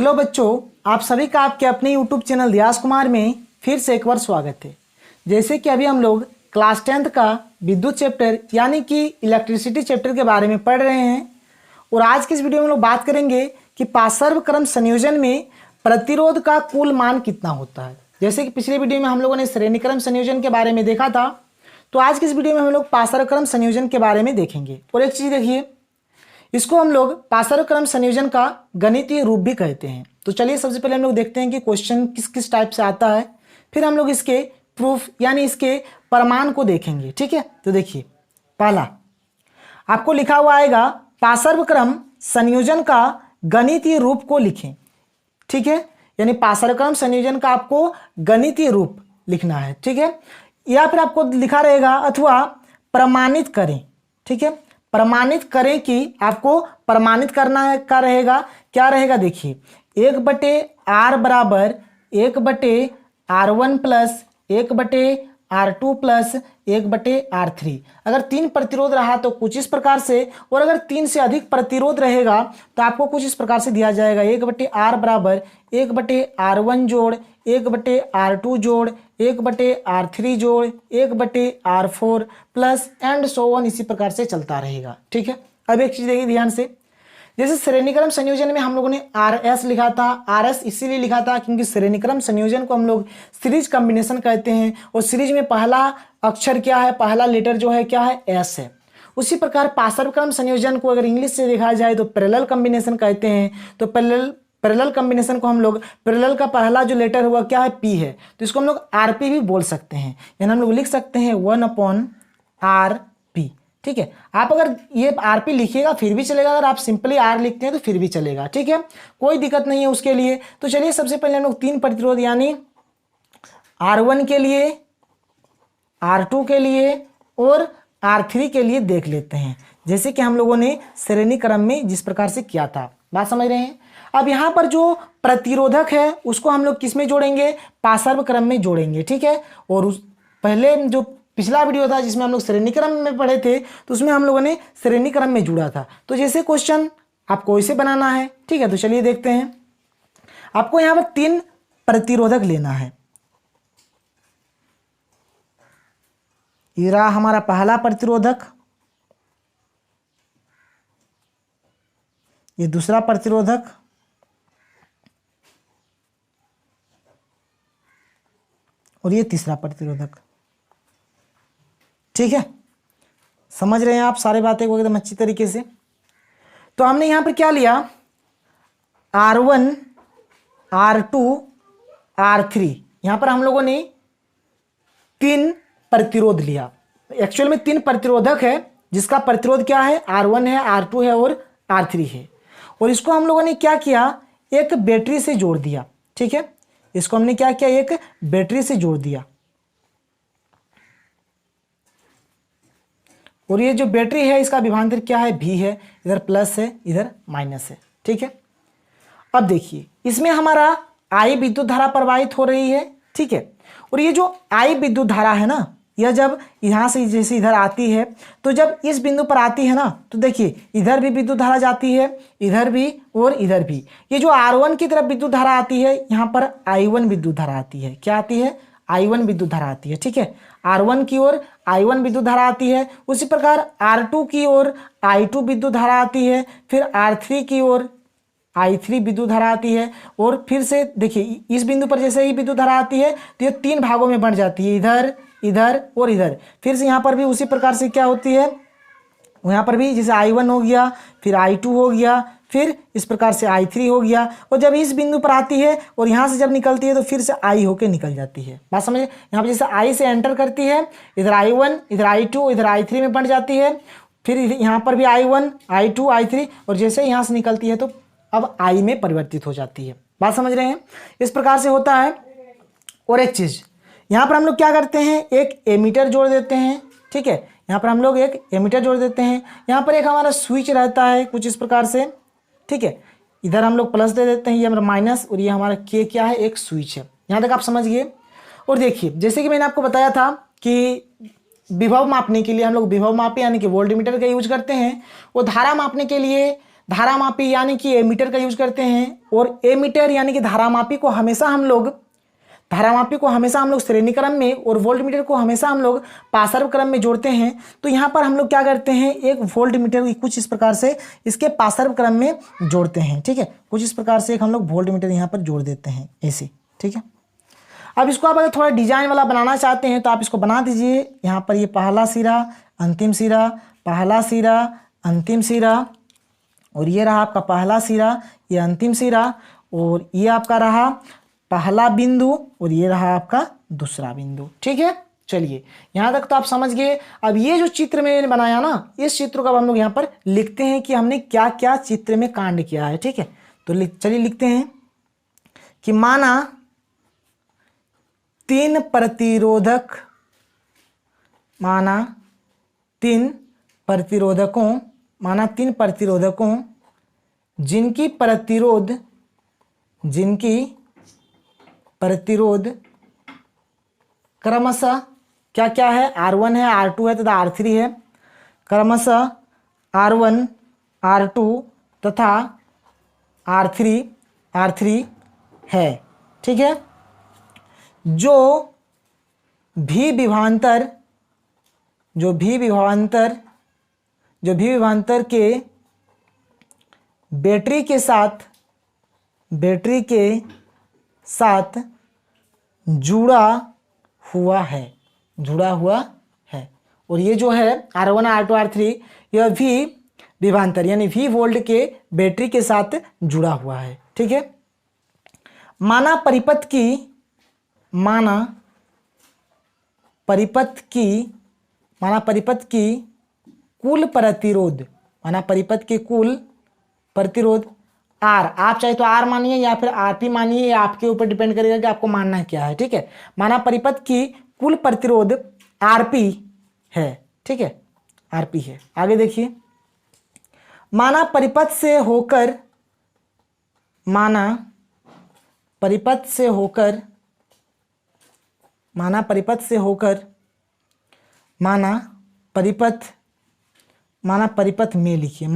Hello बच्चों, आप सभी का आपके अपने यूट्यूब चैनल दियास कुमार में फिर से एक बार स्वागत है। जैसे कि अभी हम लोग क्लास 10th का विद्युत चैप्टर यानी कि इलेक्ट्रिसिटी चैप्टर के बारे में पढ़ रहे हैं और आज की इस वीडियो में हम लोग बात करेंगे कि पार्श्व क्रम संयोजन में प्रतिरोध का कुल मान कितना होता है। जैसे कि पिछले वीडियो में हम लोगों ने श्रेणी क्रम संयोजन के बारे में देखा था, तो आज की इस वीडियो में हम लोग पार्श्व क्रम संयोजन के बारे में देखेंगे। और एक चीज़ देखिए, इसको हम लोग पार्श्व क्रम संयोजन का गणितीय रूप भी कहते हैं। तो चलिए सबसे पहले हम लोग देखते हैं कि क्वेश्चन किस किस टाइप से आता है, फिर हम लोग इसके प्रूफ यानी इसके प्रमाण को देखेंगे। ठीक है, तो देखिए पहला आपको लिखा हुआ आएगा पार्श्व क्रम संयोजन का गणितीय रूप को लिखें। ठीक है, यानी पार्श्व क्रम संयोजन का आपको गणितीय रूप लिखना है। ठीक है, या फिर आपको लिखा रहेगा अथवा प्रमाणित करें। ठीक है, प्रमाणित करें कि आपको प्रमाणित करना है क्या रहेगा, देखिए 1/r बराबर 1/r1 plus 1/r2 plus 1/r3। अगर 3 प्रतिरोध रहा तो कुछ इस प्रकार से, और अगर 3 से अधिक प्रतिरोध रहेगा तो आपको कुछ इस प्रकार से दिया जाएगा 1/r बराबर 1/r1 जोड़ 1/r2 जोड़ 1/r3 जोड़ 1/r4 plus and so on, इसी प्रकार से चलता रहेगा। ठीक है, अब एक चीज देखिए ध्यान से, जैसे श्रेणीक्रम संयोजन में हम लोगों ने RS लिखा था। RS इसीलिए लिखा था क्योंकि श्रेणीक्रम संयोजन को हम लोग सीरीज कॉम्बिनेशन कहते हैं, और सीरीज में पहला अक्षर क्या है, पहला लेटर जो है क्या है, S है। उसी प्रकार पार्श्व क्रम संयोजन को अगर इंग्लिश से देखा जाए तो पैरेलल कॉम्बिनेशन कहते हैं। तो पैरेलल कॉम्बिनेशन को हम लोग, पैरेलल का पहला जो लेटर हुआ क्या है, P है, तो इसको हम लोग RP भी बोल सकते हैं, यानी हम लोग लिख सकते हैं 1/RP। ठीक है, आप अगर ये RP लिखिएगा फिर भी चलेगा, अगर आप सिंपली R लिखते हैं तो फिर भी चलेगा। ठीक है, कोई दिक्कत नहीं है उसके लिए। तो चलिए सबसे पहले हम लोग 3 प्रतिरोध यानी R1 के लिए, R2 के लिए और R3 के लिए देख लेते हैं, जैसे कि हम लोगों ने श्रेणी क्रम में जिस प्रकार से किया था। बात समझ रहे हैं। अब यहाँ पर जो प्रतिरोधक है उसको हम लोग किस में जोड़ेंगे, पार्श्व क्रम में जोड़ेंगे। ठीक है, और उस पहले जो पिछला वीडियो था जिसमें हम लोग श्रेणी क्रम में पढ़े थे, तो उसमें हम लोगों ने श्रेणी क्रम में जुड़ा था। तो जैसे क्वेश्चन आपको इसे बनाना है। ठीक है, तो चलिए देखते हैं। आपको यहाँ पर 3 प्रतिरोधक लेना है। ये रहा हमारा पहला प्रतिरोधक, ये दूसरा प्रतिरोधक, और ये तीसरा प्रतिरोधक। ठीक है, समझ रहे हैं आप सारे बातें को एकदम अच्छी तरीके से। तो हमने यहां पर क्या लिया, R1, R2, R3। यहां पर हम लोगों ने 3 प्रतिरोध लिया। एक्चुअल में 3 प्रतिरोधक है, जिसका प्रतिरोध क्या है, R1 है, R2 है और R3 है। और इसको हम लोगों ने क्या किया, एक बैटरी से जोड़ दिया। ठीक है, इसको हमने क्या किया, एक बैटरी से जोड़ दिया। और ये जो बैटरी है इसका विभवांतर क्या है, V है, इधर प्लस है इधर माइनस है। ठीक है, अब देखिए इसमें हमारा I विद्युत धारा प्रवाहित हो रही है। ठीक है, और ये जो I विद्युत धारा है ना, यह जब यहाँ से जैसे इधर आती है, तो जब इस बिंदु पर आती है ना, तो देखिए इधर भी विद्युत धारा जाती है, इधर भी और इधर भी। ये जो R1 की तरफ विद्युत धारा आती है, यहाँ पर I1 विद्युत धारा आती है। क्या आती है, I1 विद्युत धारा आती है। ठीक है, R1 की ओर I1 विद्युत धारा आती है। उसी प्रकार R2 की ओर I2 विद्युत धारा आती है, फिर R3 की ओर I3 विद्युत धारा आती है। और फिर से देखिए इस बिंदु पर जैसे ही विद्युत धारा आती है तो ये 3 भागों में बंट जाती है, इधर इधर और इधर। फिर से यहाँ पर भी उसी प्रकार से क्या होती है, यहाँ पर भी जैसे I1 हो गया, फिर I2 हो गया, फिर इस प्रकार से I3 हो गया। और जब इस बिंदु पर आती है और यहाँ से जब निकलती है तो फिर से I होके निकल जाती है। बात समझे, यहाँ पर जैसे I से एंटर करती है, इधर I1 इधर I2 इधर I3 में बंट जाती है, फिर यहाँ पर भी I1 I2 I3, और जैसे यहाँ से निकलती है तो अब I में परिवर्तित हो जाती है। बात समझ रहे हैं, इस प्रकार से होता है। और एक चीज़ यहाँ पर हम लोग क्या करते हैं, एक एमीटर जोड़ देते हैं। ठीक है, यहाँ पर हम लोग एक एमीटर जोड़ देते हैं। यहाँ पर एक हमारा स्विच रहता है कुछ इस प्रकार से। ठीक है, इधर हम लोग प्लस दे देते हैं, ये हमारा माइनस, और ये हमारा के क्या है, एक स्विच है। यहाँ तक आप समझ गए। और देखिए जैसे कि मैंने आपको बताया था कि विभव मापने के लिए हम लोग विभव मापी यानी कि वोल्टमीटर का यूज करते हैं, वो धारा मापने के लिए धारामापी यानी कि एमीटर का यूज करते हैं, और एमीटर यानी कि धारामापी को हमेशा हम लोग श्रेणी क्रम में और वोल्टमीटर को हमेशा हम लोग पार्श्व क्रम में जोड़ते हैं। तो यहाँ पर हम लोग क्या करते हैं, एक वोल्टमीटर कुछ इस प्रकार से इसके पार्श्व क्रम में जोड़ते हैं। ठीक है, कुछ इस प्रकार से एक हम लोग वोल्टमीटर यहाँ पर जोड़ देते हैं ऐसे। ठीक है, अब इसको आप अगर थोड़ा डिजाइन वाला बनाना चाहते हैं तो आप इसको बना दीजिए। यहाँ पर ये पहला सिरा, अंतिम सिरा, पहला सिरा, अंतिम सिरा, और ये रहा आपका पहला सिरा, ये अंतिम सिरा, और ये आपका रहा पहला बिंदु, और ये रहा आपका दूसरा बिंदु। ठीक है, चलिए यहाँ तक तो आप समझ गए। अब ये जो चित्र मैंने बनाया ना, इस चित्र को अब हम लोग यहाँ पर लिखते हैं कि हमने क्या क्या चित्र में कांड किया है। ठीक है, तो चलिए लिखते हैं कि माना तीन प्रतिरोधकों जिनकी प्रतिरोध क्रमशः क्या क्या है, R1 है, R2 है तथा R3 है, क्रमशः R1, R2 तथा R3 है। ठीक है, जो भी विभवांतर के बैटरी के साथ जुड़ा हुआ है, और ये जो है R1, R2, R3 यह भी विभवांतर यानी V वोल्ट के बैटरी के साथ जुड़ा हुआ है। ठीक है, माना परिपथ की कुल प्रतिरोध R, आप चाहे तो R मानिए या फिर RP मानिए, ये आपके ऊपर डिपेंड करेगा कि आपको मानना क्या है। ठीक है, माना परिपथ की कुल प्रतिरोध RP है। ठीक है, RP है। आगे देखिए, माना परिपथ से होकर परिपथ में लिखिए,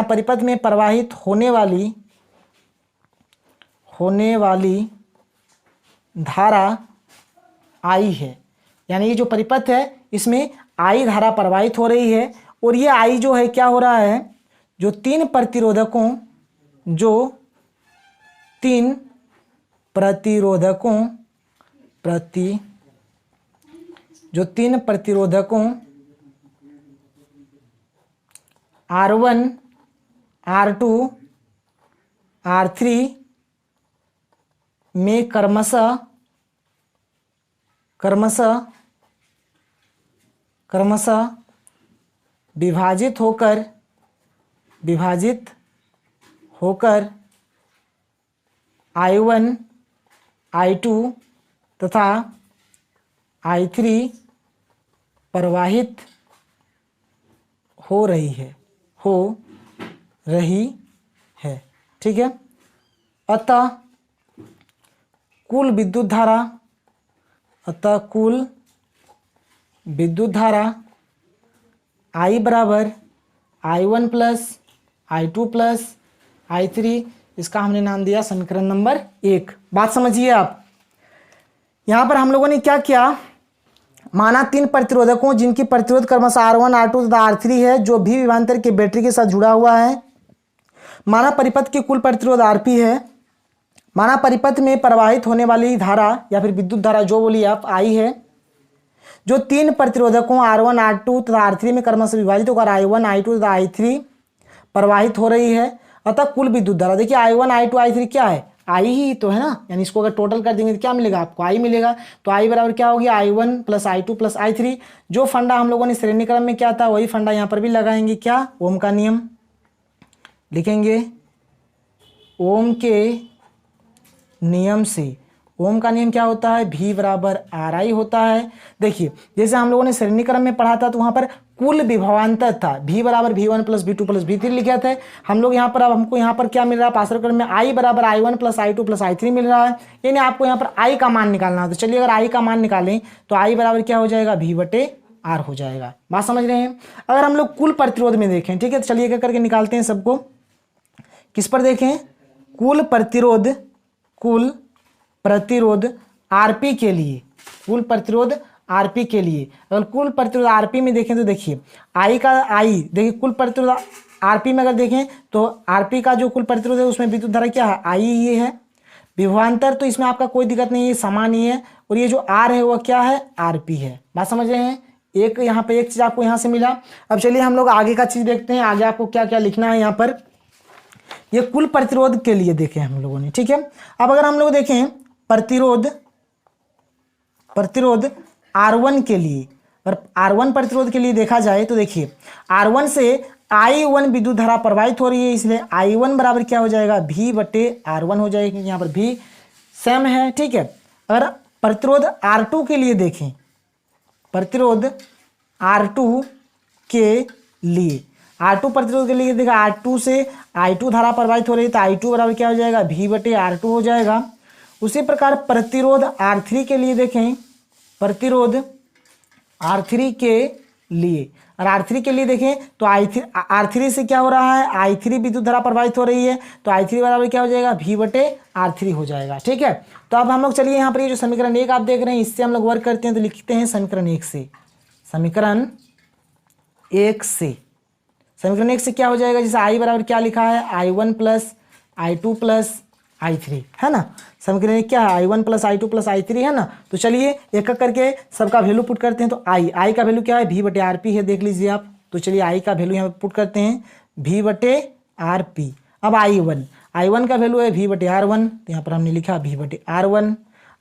परिपथ में प्रवाहित होने वाली धारा I है। यानी ये जो परिपथ है इसमें I धारा प्रवाहित हो रही है, और ये I जो है क्या हो रहा है, जो तीन प्रतिरोधकों R1, R2, R3 में क्रमशः विभाजित होकर I1, I2 तथा I3 प्रवाहित हो रही है। ठीक है, अतः कुल विद्युत धारा I बराबर I1 plus I2 plus I3, इसका हमने नाम दिया समीकरण नंबर 1। बात समझिए आप, यहाँ पर हम लोगों ने क्या किया, माना तीन प्रतिरोधकों जिनकी प्रतिरोध क्रमशः R1, R2 तथा R3 है, जो भी विभवांतर के बैटरी के साथ जुड़ा हुआ है। माना परिपथ की कुल प्रतिरोध RP है। माना परिपथ में प्रवाहित होने वाली धारा या फिर विद्युत धारा जो बोली आप I है, जो तीन प्रतिरोधकों R1, R2 तथा R3 में क्रमशः विभाजित होकर I1, I2 तथा I3 प्रवाहित हो रही है। अतः कुल विद्युत धारा, देखिए I1, I2, I3 क्या है, I ही तो है ना, यानी इसको अगर टोटल कर देंगे तो क्या मिलेगा आपको, I मिलेगा। तो I बराबर क्या होगी, I1 plus I2 plus I3। जो फंडा हम लोगों ने श्रेणी क्रम में क्या था वही फंडा यहाँ पर भी लगाएंगे। क्या, ओम का नियम लिखेंगे, ओम के नियम से। ओम का नियम क्या होता है, V बराबर RI होता है। देखिए जैसे हम लोगों ने श्रेणी क्रम में पढ़ा था तो वहाँ पर कुल विभवांतर था, V बराबर V1 plus V2 plus V3 लिखे थे हम लोग। यहाँ पर अब हमको यहाँ पर क्या मिल रहा है, पार्श्व क्रम में I बराबर I1 plus I2 plus I3 मिल रहा है। यानी आपको यहाँ पर I का मान निकालना है। तो चलिए अगर I का मान निकालें तो I बराबर क्या हो जाएगा, V बटे आर हो जाएगा। बात समझ रहे हैं। अगर हम लोग कुल प्रतिरोध में देखें, ठीक है, तो चलिए एक करके निकालते हैं सबको। किस पर देखें, कुल प्रतिरोध आरपी के लिए, कुल प्रतिरोध आरपी के लिए। अगर कुल प्रतिरोध आरपी में देखें तो देखिए आई देखिए, कुल प्रतिरोध आरपी में अगर देखें तो आरपी का जो कुल प्रतिरोध है उसमें विद्युत धारा क्या है, आई ये है। विभवांतर तो इसमें आपका कोई दिक्कत नहीं है, समान ही है। और ये जो आर है वो क्या है, आरपी है। बात समझ रहे हैं। एक यहाँ पे एक चीज आपको यहाँ से मिला। अब चलिए हम लोग आगे का चीज देखते हैं, आगे आपको क्या क्या लिखना है यहाँ पर। ये कुल प्रतिरोध के लिए देखें हम लोगों ने, ठीक है। अब अगर हम लोग देखें प्रतिरोध R1 के लिए, अगर R1 प्रतिरोध के लिए देखा जाए तो देखिए R1 से I1 विद्युत धारा प्रवाहित हो रही है, इसलिए I1 बराबर क्या हो जाएगा, V/R1 हो जाएगा, क्योंकि यहाँ पर V सेम है, ठीक है। अगर प्रतिरोध R2 के लिए देखें, प्रतिरोध R2 के लिए, R2 प्रतिरोध के लिए देखा R2 से I2 धारा प्रवाहित हो रही है, तो I2 बराबर क्या हो जाएगा, V/R2 हो जाएगा। उसी प्रकार प्रतिरोध R3 के लिए देखें, प्रतिरोध R3 के लिए, और R3 के लिए देखें तो R3 से क्या हो रहा है, I3 विद्युत धारा प्रवाहित हो रही है, तो I3 बराबर क्या हो जाएगा, V/R3 हो जाएगा, ठीक है। तो अब हम लोग चलिए यहाँ पर ये जो समीकरण 1 आप देख रहे हैं इससे हम लोग वर्क करते हैं, तो लिखते हैं समीकरण 1 से। समीकरण 1 से क्या हो जाएगा, जैसे I बराबर क्या लिखा है, I1 + I2 + I3 है ना। समीकरण में क्या है, I1 + I2 + I3 है ना। तो चलिए एक एक करके सबका वैल्यू पुट करते हैं। तो I का वैल्यू क्या है, V/RP है, देख लीजिए आप। तो चलिए I का वैल्यू यहाँ पे पुट करते हैं, V/RP। अब I1 का वैल्यू है V/R1, तो यहाँ पर हमने लिखा V/R1।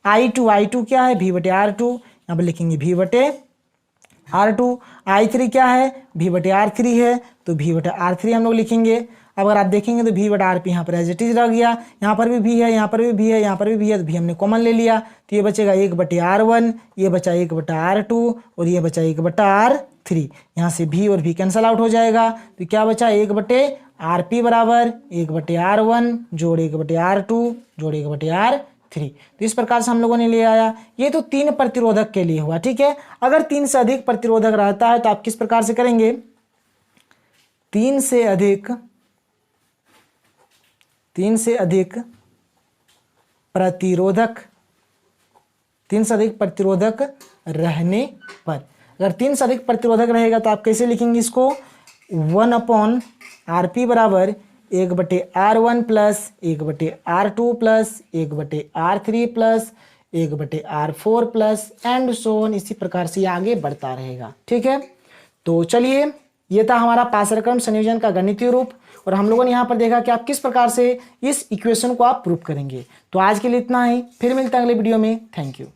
I2 क्या है, V/R2, यहाँ पर लिखेंगे V/R2। I3 क्या है, V/R3 है, तो V/R3 हम लोग लिखेंगे। अब अगर आप देखेंगे तो V/RP यहाँ पर एज इट इज रह गया, यहाँ पर भी V है, यहाँ पर भी V है, यहाँ पर भी V है, तो V हमने कॉमन ले लिया, तो ये बचेगा 1/R1, ये बचा 1/R2 और ये बचा 1/R3। यहाँ से V और V कैंसल आउट हो जाएगा, तो क्या बचा, 1/RP बराबर 1/R1 जोड़ 1/R2 जोड़ 1/R3। तो इस प्रकार से हम लोगों ने ले आया। ये तो 3 प्रतिरोधक के लिए हुआ, ठीक है। अगर 3 से अधिक प्रतिरोधक रहता है तो आप किस प्रकार से करेंगे, 3 से अधिक प्रतिरोधक रहने पर, अगर 3 से अधिक प्रतिरोधक रहेगा तो आप कैसे लिखेंगे इसको, 1/RP बराबर 1/R1 + 1/R2 + 1/R3 + 1/R4 + and so on, इसी प्रकार से आगे बढ़ता रहेगा, ठीक है। तो चलिए ये था हमारा पार्श्वक्रम संयोजन का गणितीय रूप, और हम लोगों ने यहाँ पर देखा कि आप किस प्रकार से इस इक्वेशन को आप प्रूव करेंगे। तो आज के लिए इतना ही, फिर मिलते हैं अगले वीडियो में। Thank you.